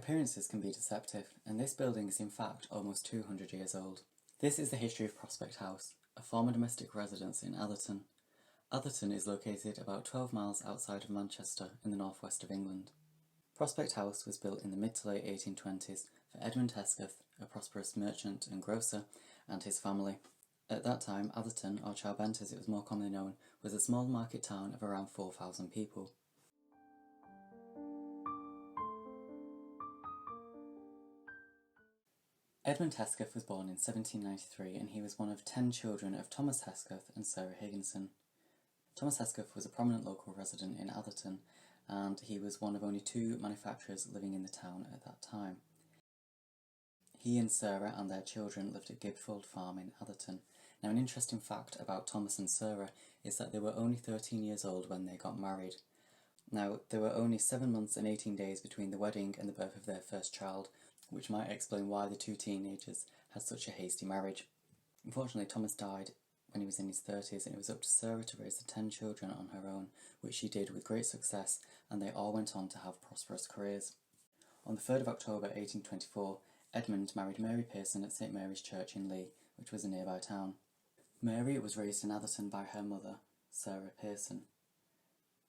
Appearances can be deceptive, and this building is in fact almost 200 years old. This is the history of Prospect House, a former domestic residence in Atherton. Atherton is located about 12 miles outside of Manchester in the northwest of England. Prospect House was built in the mid to late 1820s for Edmund Hesketh, a prosperous merchant and grocer, and his family. At that time, Atherton, or Chowbent as it was more commonly known, was a small market town of around 4,000 people. Edmund Hesketh was born in 1793 and he was one of 10 children of Thomas Hesketh and Sarah Higginson. Thomas Hesketh was a prominent local resident in Atherton and he was one of only 2 manufacturers living in the town at that time. He and Sarah and their children lived at Gibfold Farm in Atherton. Now, an interesting fact about Thomas and Sarah is that they were only 13 years old when they got married. Now, there were only 7 months and 18 days between the wedding and the birth of their first child, which might explain why the 2 teenagers had such a hasty marriage. Unfortunately, Thomas died when he was in his 30s, and it was up to Sarah to raise the 10 children on her own, which she did with great success, and they all went on to have prosperous careers. On the 3rd of October 1824, Edmund married Mary Pearson at St Mary's Church in Lee, which was a nearby town. Mary was raised in Atherton by her mother, Sarah Pearson.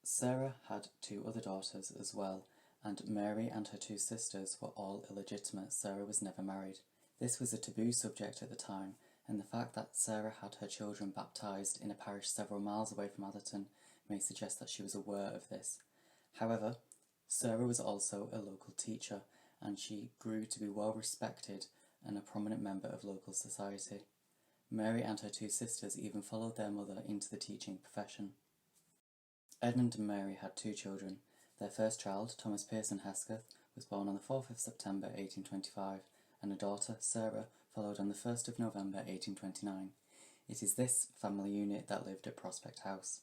Sarah had 2 other daughters as well, and Mary and her 2 sisters were all illegitimate. Sarah was never married. This was a taboo subject at the time, and the fact that Sarah had her children baptised in a parish several miles away from Atherton may suggest that she was aware of this. However, Sarah was also a local teacher, and she grew to be well respected and a prominent member of local society. Mary and her 2 sisters even followed their mother into the teaching profession. Edmund and Mary had 2 children. Their first child, Thomas Pearson Hesketh, was born on the 4th of September 1825, and a daughter, Sarah, followed on the 1st of November 1829. It is this family unit that lived at Prospect House.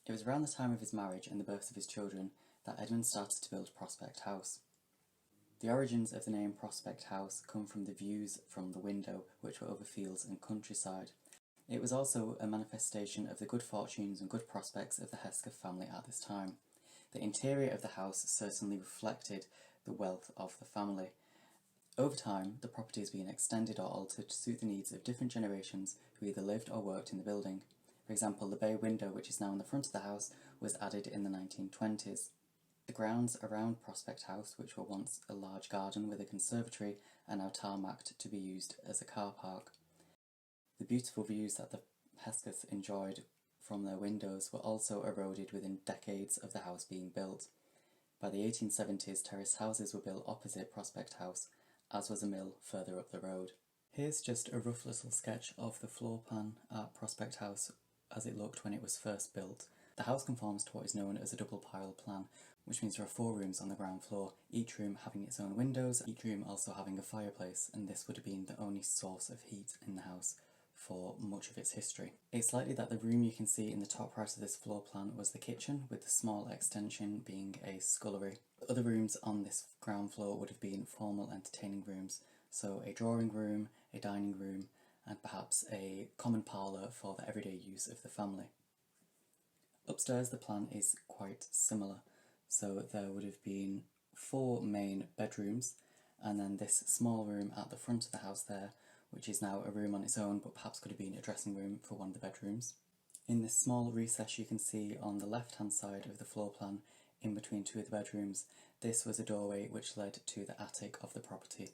It was around the time of his marriage and the birth of his children that Edmund started to build Prospect House. The origins of the name Prospect House come from the views from the window, which were over fields and countryside. It was also a manifestation of the good fortunes and good prospects of the Hesketh family at this time. The interior of the house certainly reflected the wealth of the family. Over time, the property has been extended or altered to suit the needs of different generations who either lived or worked in the building. For example, the bay window, which is now in the front of the house, was added in the 1920s. The grounds around Prospect House, which were once a large garden with a conservatory, are now tarmacked to be used as a car park. The beautiful views that the Heskeths enjoyed from their windows were also eroded within decades of the house being built. By the 1870s, terraced houses were built opposite Prospect House, as was a mill further up the road. Here's just a rough little sketch of the floor plan at Prospect House as it looked when it was first built. The house conforms to what is known as a double pile plan, which means there are 4 rooms on the ground floor, each room having its own windows, each room also having a fireplace, and this would have been the only source of heat in the house for much of its history. It's likely that the room you can see in the top right of this floor plan was the kitchen, with the small extension being a scullery. The other rooms on this ground floor would have been formal entertaining rooms, so a drawing room, a dining room, and perhaps a common parlour for the everyday use of the family. Upstairs the plan is quite similar, so there would have been 4 main bedrooms, and then this small room at the front of the house there, which is now a room on its own, but perhaps could have been a dressing room for one of the bedrooms. In this small recess you can see on the left-hand side of the floor plan, in between 2 of the bedrooms, this was a doorway which led to the attic of the property.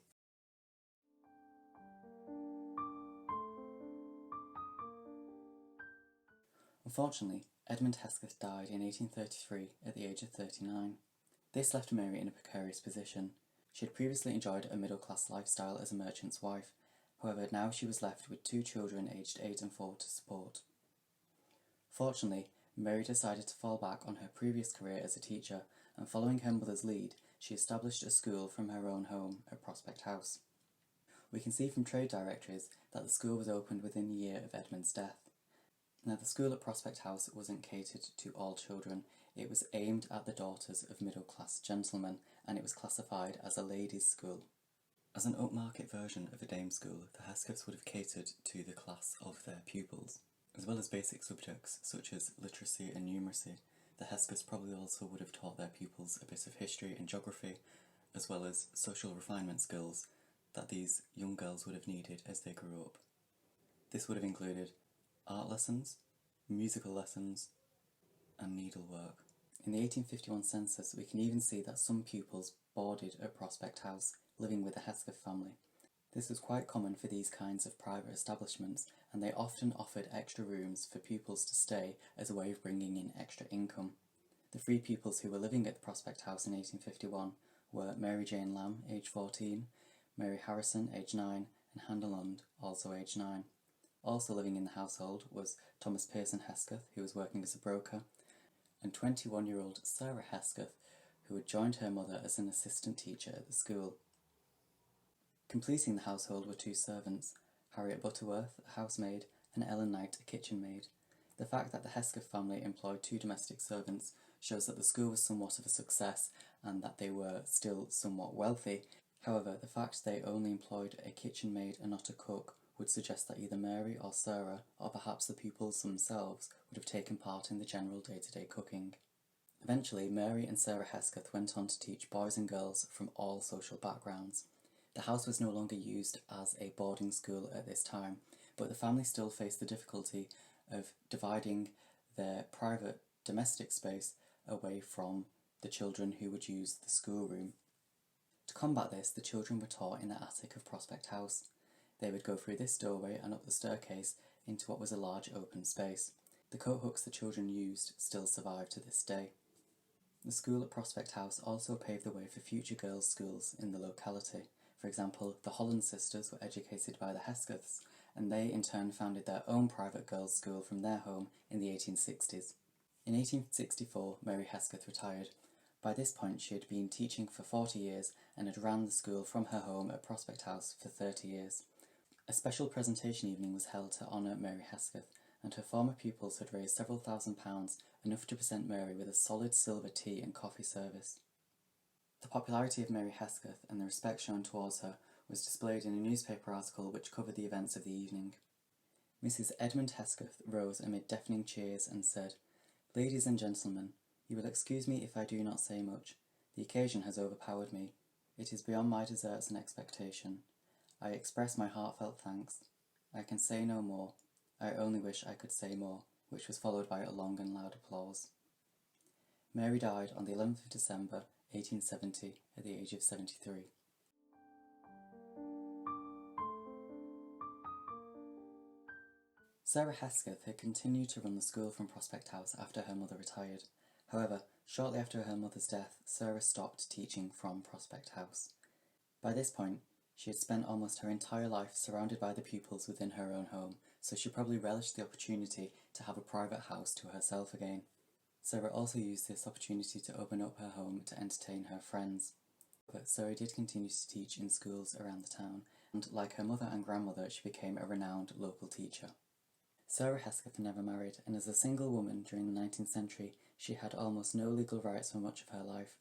Unfortunately, Edmund Hesketh died in 1833 at the age of 39. This left Mary in a precarious position. She had previously enjoyed a middle-class lifestyle as a merchant's wife. However, now she was left with 2 children aged 8 and 4 to support. Fortunately, Mary decided to fall back on her previous career as a teacher, and following her mother's lead, she established a school from her own home at Prospect House. We can see from trade directories that the school was opened within the year of Edmund's death. Now, the school at Prospect House wasn't catered to all children. It was aimed at the daughters of middle-class gentlemen, and it was classified as a ladies' school. As an upmarket version of a dame school, the Heskeths would have catered to the class of their pupils. As well as basic subjects such as literacy and numeracy, the Heskeths probably also would have taught their pupils a bit of history and geography, as well as social refinement skills that these young girls would have needed as they grew up. This would have included art lessons, musical lessons, and needlework. In the 1851 census, we can even see that some pupils boarded at Prospect House, living with the Hesketh family. This was quite common for these kinds of private establishments, and they often offered extra rooms for pupils to stay as a way of bringing in extra income. The 3 pupils who were living at the Prospect House in 1851 were Mary Jane Lamb, aged 14, Mary Harrison, aged 9, and Hannah Lund, also aged 9. Also living in the household was Thomas Pearson Hesketh, who was working as a broker, and 21-year-old Sarah Hesketh, who had joined her mother as an assistant teacher at the school. Completing the household were 2 servants, Harriet Butterworth, a housemaid, and Ellen Knight, a kitchen maid. The fact that the Hesketh family employed 2 domestic servants shows that the school was somewhat of a success and that they were still somewhat wealthy. However, the fact they only employed a kitchen maid and not a cook would suggest that either Mary or Sarah, or perhaps the pupils themselves, would have taken part in the general day-to-day cooking. Eventually, Mary and Sarah Hesketh went on to teach boys and girls from all social backgrounds. The house was no longer used as a boarding school at this time, but the family still faced the difficulty of dividing their private domestic space away from the children who would use the schoolroom. To combat this, the children were taught in the attic of Prospect House. They would go through this doorway and up the staircase into what was a large open space. The coat hooks the children used still survive to this day. The school at Prospect House also paved the way for future girls' schools in the locality. For example, the Holland sisters were educated by the Heskeths, and they in turn founded their own private girls' school from their home in the 1860s. In 1864, Mary Hesketh retired. By this point, she had been teaching for 40 years and had ran the school from her home at Prospect House for 30 years. A special presentation evening was held to honour Mary Hesketh, and her former pupils had raised several £1,000s, enough to present Mary with a solid silver tea and coffee service. The popularity of Mary Hesketh and the respect shown towards her was displayed in a newspaper article which covered the events of the evening. Mrs. Edmund Hesketh rose amid deafening cheers and said, "Ladies and gentlemen, you will excuse me if I do not say much. The occasion has overpowered me. It is beyond my deserts and expectation. I express my heartfelt thanks. I can say no more. I only wish I could say more," which was followed by a long and loud applause. Mary died on the 11th of December, 1870, at the age of 73. Sarah Hesketh had continued to run the school from Prospect House after her mother retired. However, shortly after her mother's death, Sarah stopped teaching from Prospect House. By this point, she had spent almost her entire life surrounded by the pupils within her own home, so she probably relished the opportunity to have a private house to herself again. Sarah also used this opportunity to open up her home to entertain her friends. But Sarah did continue to teach in schools around the town, and like her mother and grandmother, she became a renowned local teacher. Sarah Hesketh never married, and as a single woman during the 19th century, she had almost no legal rights for much of her life.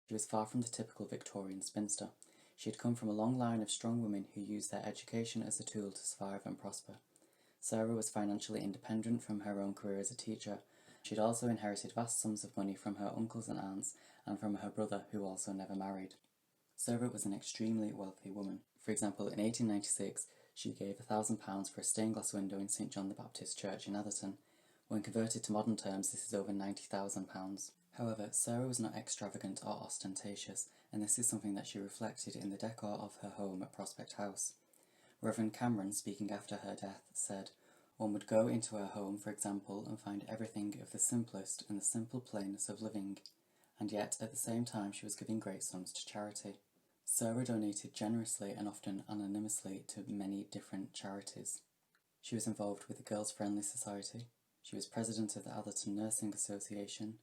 She was far from the typical Victorian spinster. She had come from a long line of strong women who used their education as a tool to survive and prosper. Sarah was financially independent from her own career as a teacher. She had also inherited vast sums of money from her uncles and aunts, and from her brother, who also never married. Sarah was an extremely wealthy woman. For example, in 1896, she gave £1,000 for a stained glass window in St John the Baptist Church in Atherton. When converted to modern terms, this is over £90,000. However, Sarah was not extravagant or ostentatious, and this is something that she reflected in the decor of her home at Prospect House. Reverend Cameron, speaking after her death, said, "One would go into her home, for example, and find everything of the simplest and the simple plainness of living, and yet at the same time she was giving great sums to charity." Sarah donated generously and often anonymously to many different charities. She was involved with the Girls Friendly Society. She was president of the Atherton Nursing Association.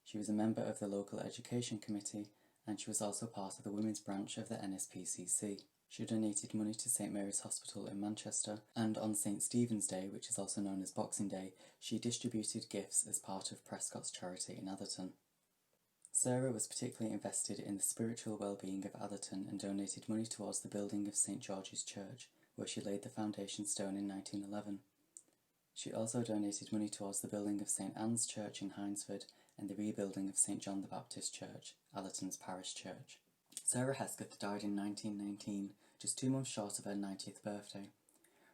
She was a member of the local education committee, and she was also part of the women's branch of the NSPCC. She donated money to St Mary's Hospital in Manchester, and on St Stephen's Day, which is also known as Boxing Day, she distributed gifts as part of Prescott's charity in Atherton. Sarah was particularly invested in the spiritual well-being of Atherton and donated money towards the building of St George's Church, where she laid the foundation stone in 1911. She also donated money towards the building of St Anne's Church in Hyndesford and the rebuilding of St John the Baptist Church, Atherton's parish church. Sarah Hesketh died in 1919, just 2 months short of her 90th birthday.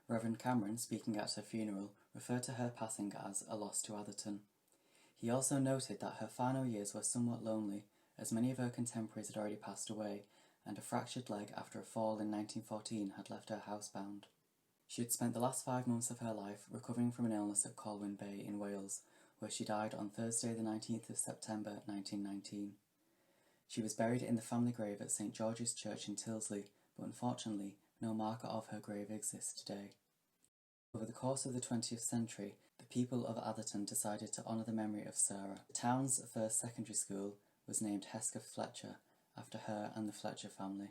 Reverend Cameron, speaking at her funeral, referred to her passing as a loss to Atherton. He also noted that her final years were somewhat lonely, as many of her contemporaries had already passed away, and a fractured leg after a fall in 1914 had left her housebound. She had spent the last 5 months of her life recovering from an illness at Colwyn Bay in Wales, where she died on Thursday the 19th of September 1919. She was buried in the family grave at St George's Church in Tyldesley, but unfortunately no marker of her grave exists today. Over the course of the 20th century, the people of Atherton decided to honour the memory of Sarah. The town's first secondary school was named Hesketh Fletcher, after her and the Fletcher family.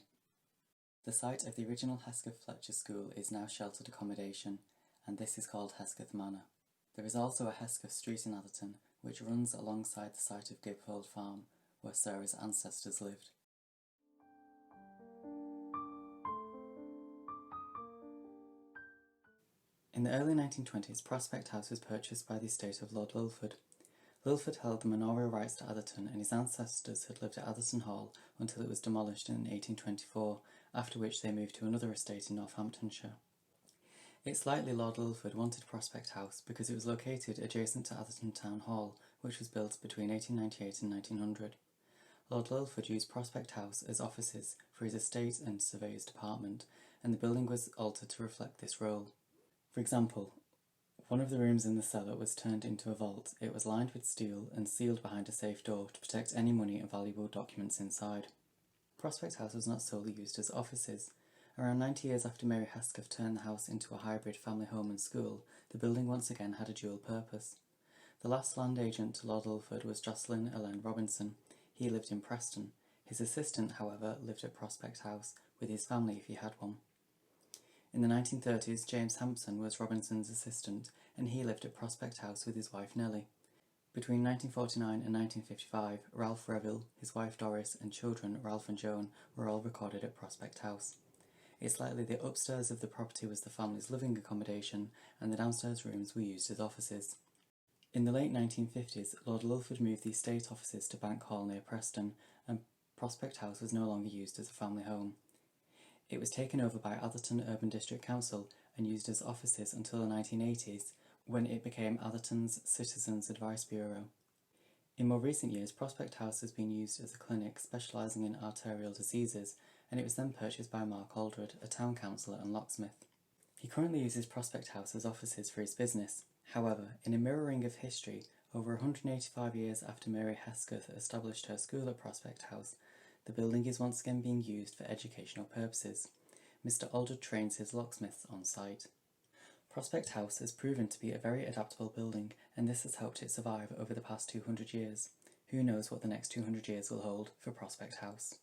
The site of the original Hesketh Fletcher School is now sheltered accommodation, and this is called Hesketh Manor. There is also a Hesketh Street in Atherton, which runs alongside the site of Gibfold Farm, where Sarah's ancestors lived. In the early 1920s, Prospect House was purchased by the estate of Lord Lilford. Lilford held the manorial rights to Atherton, and his ancestors had lived at Atherton Hall until it was demolished in 1824, after which they moved to another estate in Northamptonshire. It's likely Lord Lilford wanted Prospect House because it was located adjacent to Atherton Town Hall, which was built between 1898 and 1900. Lord Lilford used Prospect House as offices for his estate and surveyor's department, and the building was altered to reflect this role. For example, one of the rooms in the cellar was turned into a vault. It was lined with steel and sealed behind a safe door to protect any money and valuable documents inside. Prospect House was not solely used as offices. Around 90 years after Mary Hesketh turned the house into a hybrid family home and school, the building once again had a dual purpose. The last land agent to Lord Lilford was Jocelyn Ellen Robinson. He lived in Preston. His assistant, however, lived at Prospect House, with his family if he had one. In the 1930s, James Hampson was Robinson's assistant, and he lived at Prospect House with his wife Nellie. Between 1949 and 1955, Ralph Reville, his wife Doris, and children Ralph and Joan were all recorded at Prospect House. It's likely the upstairs of the property was the family's living accommodation, and the downstairs rooms were used as offices. In the late 1950s, Lord Lilford moved the estate offices to Bank Hall near Preston, and Prospect House was no longer used as a family home. It was taken over by Atherton Urban District Council and used as offices until the 1980s, when it became Atherton's Citizens Advice Bureau. In more recent years, Prospect House has been used as a clinic specialising in arterial diseases, and it was then purchased by Mark Aldred, a town councillor and locksmith. He currently uses Prospect House as offices for his business. However, in a mirroring of history, over 185 years after Mary Hesketh established her school at Prospect House, the building is once again being used for educational purposes. Mr. Aldred trains his locksmiths on site. Prospect House has proven to be a very adaptable building, and this has helped it survive over the past 200 years. Who knows what the next 200 years will hold for Prospect House?